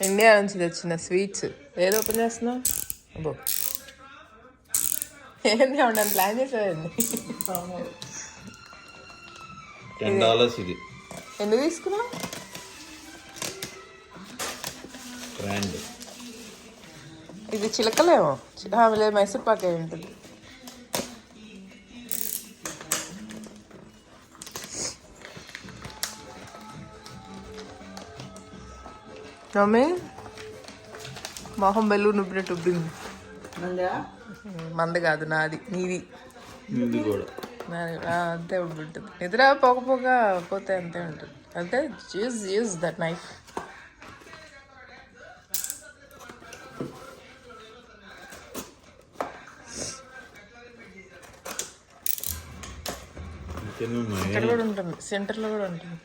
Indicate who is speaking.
Speaker 1: India నుంచి తెచ్చిన sweets. ఏది ఓపెన్ చేస్తున్నావు? అబ్బో, ఏంది ఉండని ప్లాన్ చేసేదండి.
Speaker 2: $10 ఇది.
Speaker 1: ఎందుకు తీసుకున్నావు?
Speaker 2: బ్రాండ్
Speaker 1: ఇది చిలకలేమో. లేదు, మైసూర్ పాక్ అయి ఉంటుంది. మమ్మీ మొహం బెల్లూరు నుబ్బినట్టు ఉబ్బింది. మంద కాదు, నాది. నీది
Speaker 2: కూడా
Speaker 1: అంతే ఉంటుంది. నిద్ర పోక పోతే అంతే ఉంటుంది. అంతే. Use that knife. ఇక్కడ కూడా ఉంటుంది, సెంటర్లో కూడా ఉంటుంది.